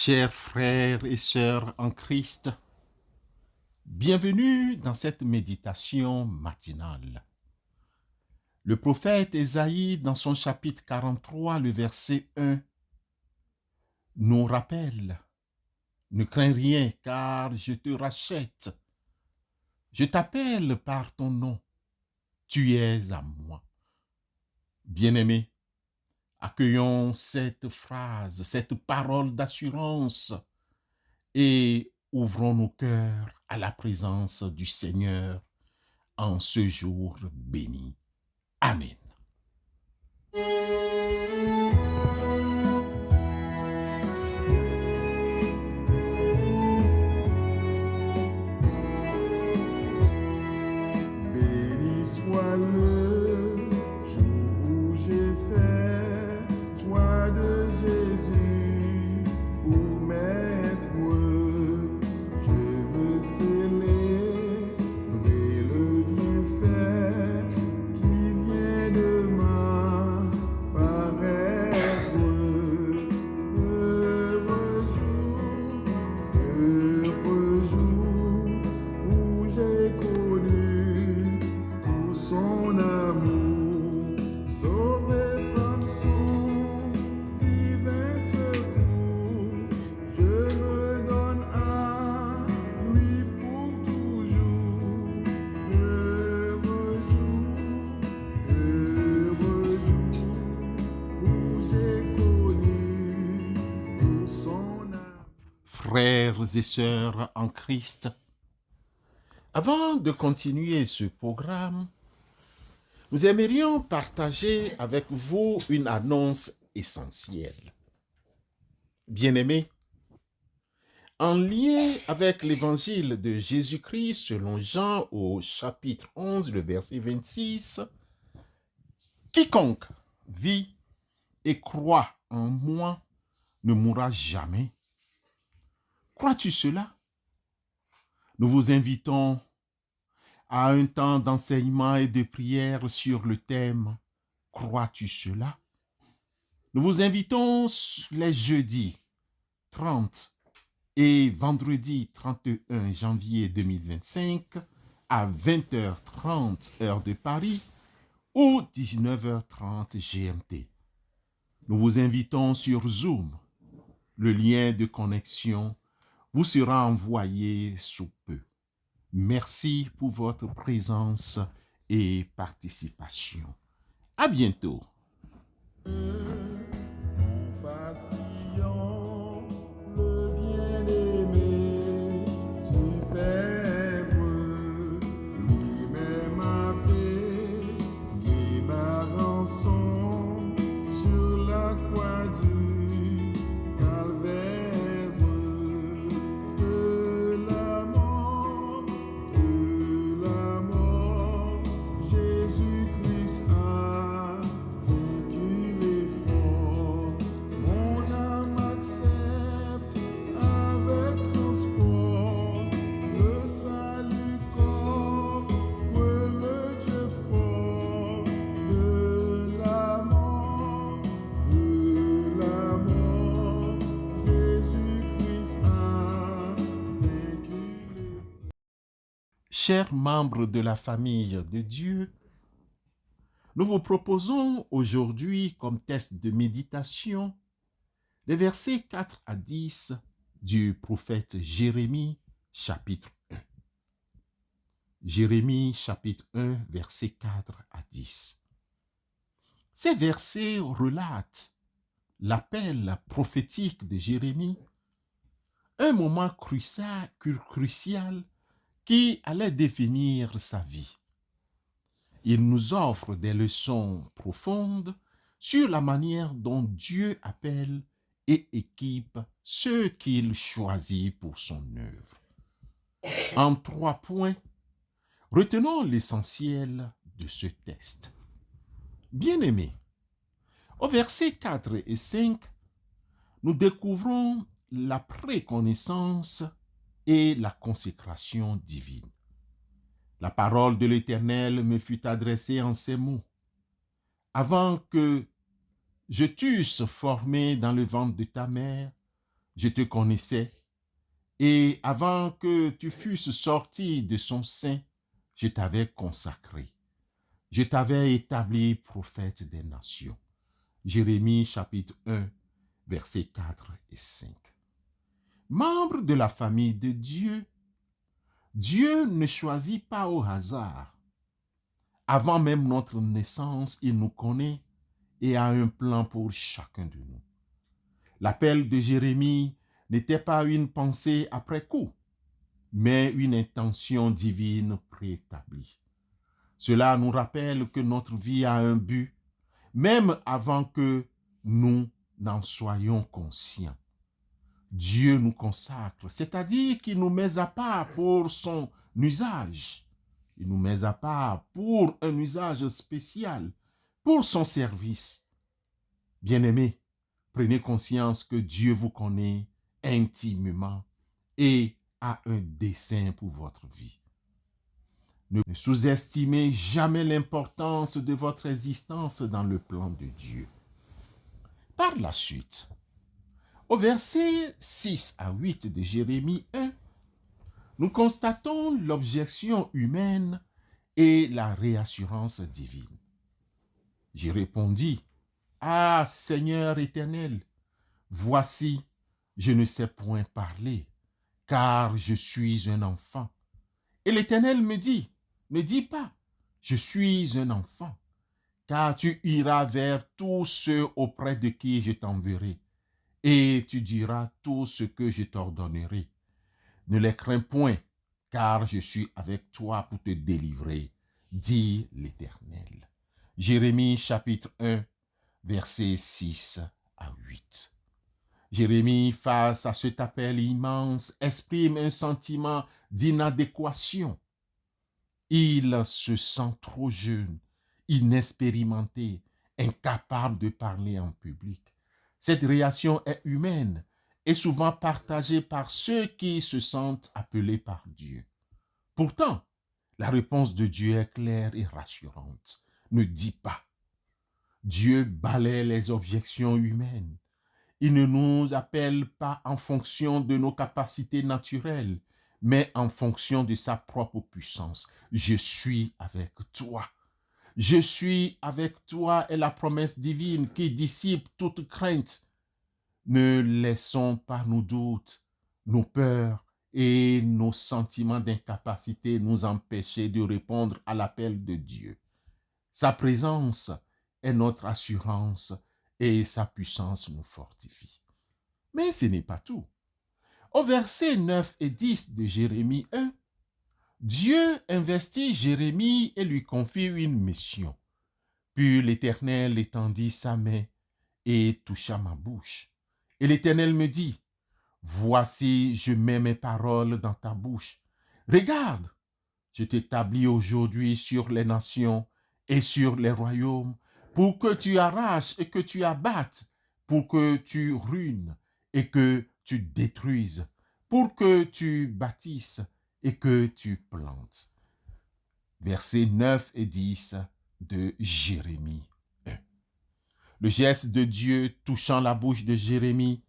Chers frères et sœurs en Christ, bienvenue dans cette méditation matinale. Le prophète Ésaïe, dans son chapitre 43, le verset 1, nous rappelle: « Ne crains rien, car je te rachète. Je t'appelle par ton nom. Tu es à moi. » Bien-aimés, accueillons cette phrase, cette parole d'assurance et ouvrons nos cœurs à la présence du Seigneur en ce jour béni. Amen. Béni soit le jour où j'ai fait joie de Jésus pour maître. Je veux célébrer le bienfait qui vient de ma paresse. Heureux jour où j'ai connu tout son amour, sauvé par son divin secours. Je me donne à lui pour toujours. Heureux jour où j'ai connu tout son amour. Frères et sœurs en Christ, avant de continuer ce programme, nous aimerions partager avec vous une annonce essentielle. Bien-aimés, en lien avec l'évangile de Jésus-Christ selon Jean au chapitre 11, le verset 26, « Quiconque vit et croit en moi ne mourra jamais. » Crois-tu cela? Nous vous invitons à un temps d'enseignement et de prière sur le thème « Crois-tu cela ?» Nous vous invitons les jeudis 30 et vendredi 31 janvier 2025 à 20h30 heure de Paris ou 19h30 GMT. Nous vous invitons sur Zoom. Le lien de connexion vous sera envoyé sous peu. Merci pour votre présence et participation. À bientôt. Compassion, le bien-aimé du Père, lui-même a payé ma rançon sur la croix du calvaire. De la mort, Jésus-Christ a vaincu l'effort. Mon âme accepte avec transport le salut qu'offre le Dieu fort. De la mort, Jésus-Christ a vaincu l'effort. Chers membres de la famille de Dieu, nous vous proposons aujourd'hui comme test de méditation les versets 4 à 10 du prophète Jérémie, chapitre 1. Jérémie, chapitre 1, versets 4 à 10. Ces versets relatent l'appel prophétique de Jérémie, un moment crucial qui allait définir sa vie. Il nous offre des leçons profondes sur la manière dont Dieu appelle et équipe ceux qu'il choisit pour son œuvre. En 3 points, retenons l'essentiel de ce test. Bien-aimés, au verset 4 et 5, nous découvrons la préconnaissance et la consécration divine. La parole de l'Éternel me fut adressée en ces mots: « Avant que je t'eusse formé dans le ventre de ta mère, je te connaissais, et avant que tu fusses sorti de son sein, je t'avais consacré. Je t'avais établi prophète des nations. Jérémie chapitre 1, versets 4 et 5. Membre de la famille de Dieu, Dieu ne choisit pas au hasard. Avant même notre naissance, il nous connaît et a un plan pour chacun de nous. L'appel de Jérémie n'était pas une pensée après coup, mais une intention divine préétablie. Cela nous rappelle que notre vie a un but, même avant que nous n'en soyons conscients. Dieu nous consacre, c'est-à-dire qu'il nous met à part pour son usage. Il nous met à part pour un usage spécial, pour son service. Bien-aimés, prenez conscience que Dieu vous connaît intimement et a un dessein pour votre vie. Ne sous-estimez jamais l'importance de votre existence dans le plan de Dieu. Par la suite, au verset 6 à 8 de Jérémie 1, nous constatons l'objection humaine et la réassurance divine. J'ai répondu, « Ah, Seigneur éternel, voici, je ne sais point parler, car je suis un enfant. » Et l'Éternel me dit, « Ne dis pas, je suis un enfant, car tu iras vers tous ceux auprès de qui je t'enverrai, et tu diras tout ce que je t'ordonnerai. Ne les crains point, car je suis avec toi pour te délivrer, dit l'Éternel. » Jérémie chapitre 1, versets 6 à 8. Jérémie, face à cet appel immense, exprime un sentiment d'inadéquation. Il se sent trop jeune, inexpérimenté, incapable de parler en public. Cette réaction est humaine et souvent partagée par ceux qui se sentent appelés par Dieu. Pourtant, la réponse de Dieu est claire et rassurante. Ne dis pas. Dieu balaie les objections humaines. Il ne nous appelle pas en fonction de nos capacités naturelles, mais en fonction de sa propre puissance. Je suis avec toi. Je suis avec toi est la promesse divine qui dissipe toute crainte. Ne laissons pas nos doutes, nos peurs et nos sentiments d'incapacité nous empêcher de répondre à l'appel de Dieu. Sa présence est notre assurance et sa puissance nous fortifie. Mais ce n'est pas tout. Au verset 9 et 10 de Jérémie 1, Dieu investit Jérémie et lui confie une mission. Puis l'Éternel étendit sa main et toucha ma bouche. Et l'Éternel me dit, « Voici, je mets mes paroles dans ta bouche. Regarde, je t'établis aujourd'hui sur les nations et sur les royaumes, pour que tu arraches et que tu abattes, pour que tu ruines et que tu détruises, pour que tu bâtisses et que tu plantes. » Versets 9 et 10 de Jérémie 1. Le geste de Dieu touchant la bouche de Jérémie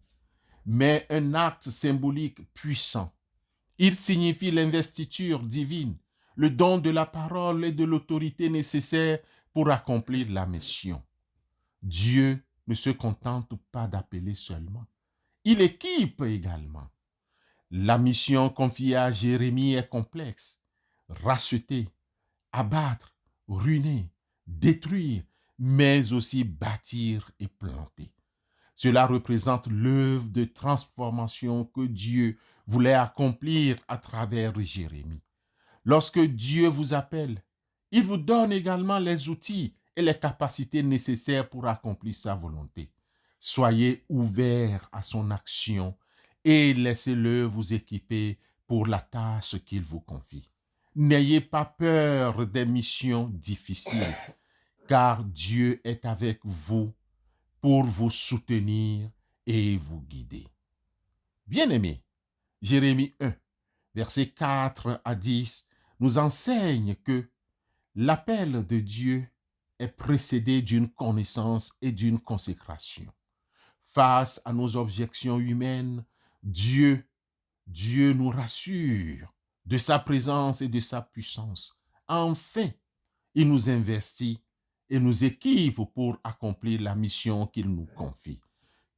met un acte symbolique puissant. Il signifie l'investiture divine, le don de la parole et de l'autorité nécessaires pour accomplir la mission. Dieu ne se contente pas d'appeler seulement. Il équipe également. La mission confiée à Jérémie est complexe. Racheter, abattre, ruiner, détruire, mais aussi bâtir et planter. Cela représente l'œuvre de transformation que Dieu voulait accomplir à travers Jérémie. Lorsque Dieu vous appelle, il vous donne également les outils et les capacités nécessaires pour accomplir sa volonté. Soyez ouverts à son action et laissez-le vous équiper pour la tâche qu'il vous confie. N'ayez pas peur des missions difficiles, car Dieu est avec vous pour vous soutenir et vous guider. Bien-aimés, Jérémie 1, versets 4 à 10, nous enseigne que l'appel de Dieu est précédé d'une connaissance et d'une consécration. Face à nos objections humaines, Dieu nous rassure de sa présence et de sa puissance. Enfin, il nous investit et nous équipe pour accomplir la mission qu'il nous confie.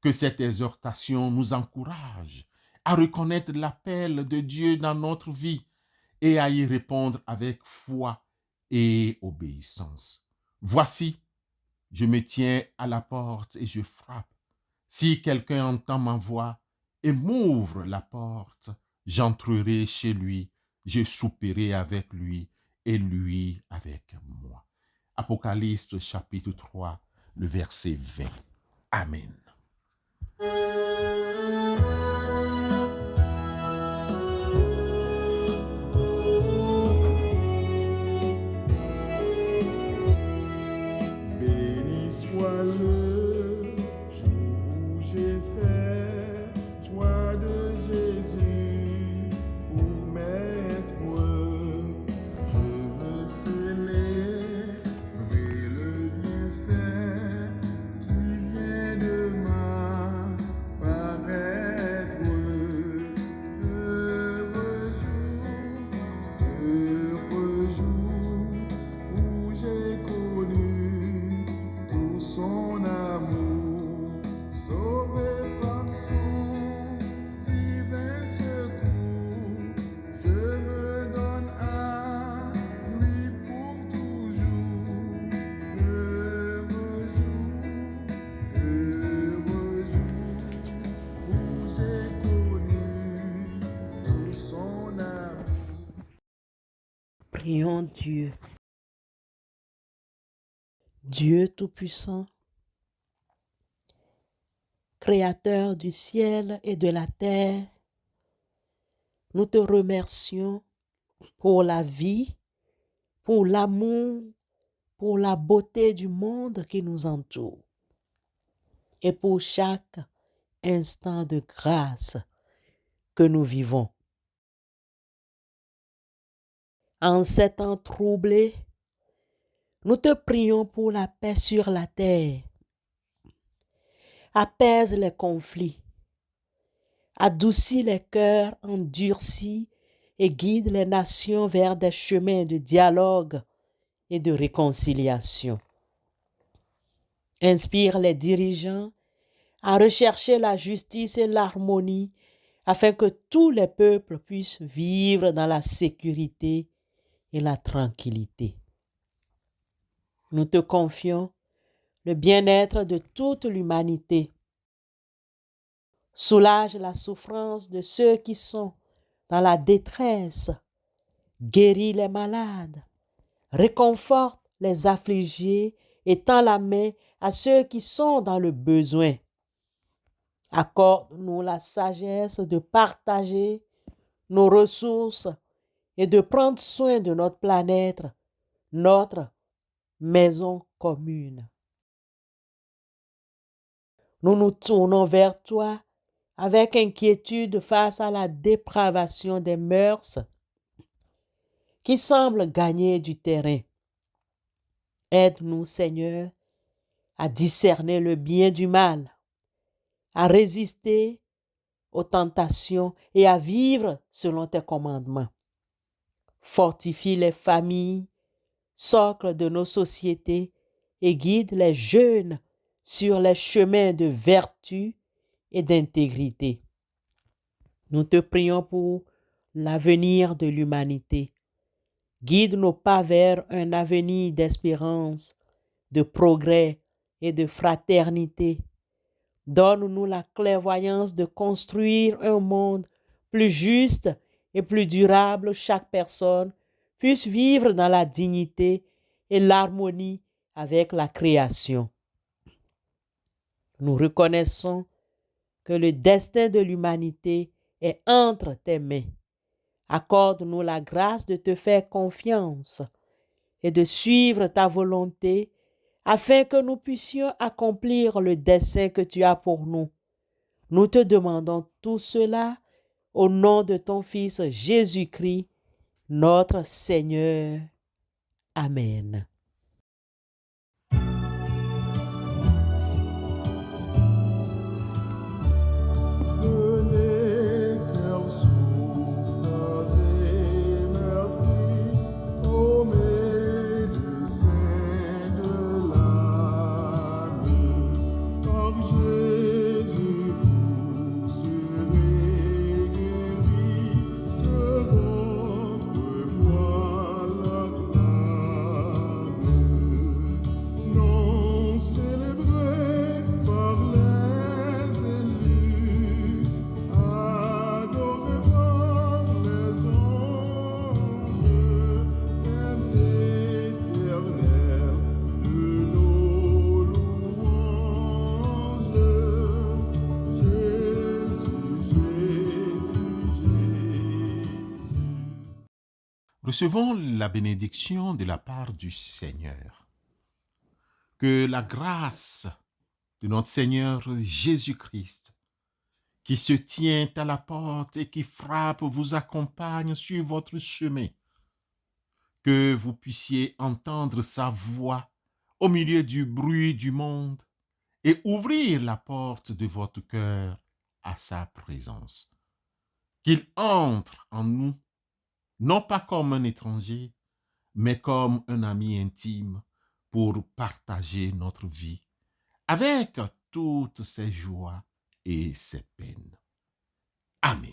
Que cette exhortation nous encourage à reconnaître l'appel de Dieu dans notre vie et à y répondre avec foi et obéissance. Voici, je me tiens à la porte et je frappe. Si quelqu'un entend ma voix et m'ouvre la porte, j'entrerai chez lui, je souperai avec lui et lui avec moi. Apocalypse chapitre 3, le verset 20. Amen. Béni soit le jour où j'ai fait choix de Jésus pour maître. Je veux célébrer le bienfait qui vient de m'apparaître. Heureux jour où j'ai connu tout son amour, sauvé par son divin secours. Je me donne à lui pour toujours. Heureux jour où j'ai connu tout son amour. Prions Dieu. Dieu Tout-Puissant, Créateur du ciel et de la terre, nous te remercions pour la vie, pour l'amour, pour la beauté du monde qui nous entoure et pour chaque instant de grâce que nous vivons. En ces temps troublés, nous te prions pour la paix sur la terre. Apaise les conflits, adoucis les cœurs endurcis et guide les nations vers des chemins de dialogue et de réconciliation. Inspire les dirigeants à rechercher la justice et l'harmonie afin que tous les peuples puissent vivre dans la sécurité et la tranquillité. Nous te confions le bien-être de toute l'humanité. Soulage la souffrance de ceux qui sont dans la détresse, guéris les malades, réconforte les affligés et tends la main à ceux qui sont dans le besoin. Accorde-nous la sagesse de partager nos ressources et de prendre soin de notre planète, notre maison commune. Nous nous tournons vers toi avec inquiétude face à la dépravation des mœurs qui semble gagner du terrain. Aide-nous, Seigneur, à discerner le bien du mal, à résister aux tentations et à vivre selon tes commandements. Fortifie les familles, socle de nos sociétés, et guide les jeunes sur les chemins de vertu et d'intégrité. Nous te prions pour l'avenir de l'humanité. Guide nos pas vers un avenir d'espérance, de progrès et de fraternité. Donne-nous la clairvoyance de construire un monde plus juste et plus durable où chaque personne puisse vivre dans la dignité et l'harmonie avec la création. Nous reconnaissons que le destin de l'humanité est entre tes mains. Accorde-nous la grâce de te faire confiance et de suivre ta volonté afin que nous puissions accomplir le dessein que tu as pour nous. Nous te demandons tout cela au nom de ton Fils Jésus-Christ, notre Seigneur. Amen. Venez Recevons la bénédiction de la part du Seigneur. Que la grâce de notre Seigneur Jésus-Christ, qui se tient à la porte et qui frappe, vous accompagne sur votre chemin. Que vous puissiez entendre sa voix au milieu du bruit du monde et ouvrir la porte de votre cœur à sa présence. Qu'il entre en nous, non pas comme un étranger, mais comme un ami intime pour partager notre vie avec toutes ses joies et ses peines. Amen.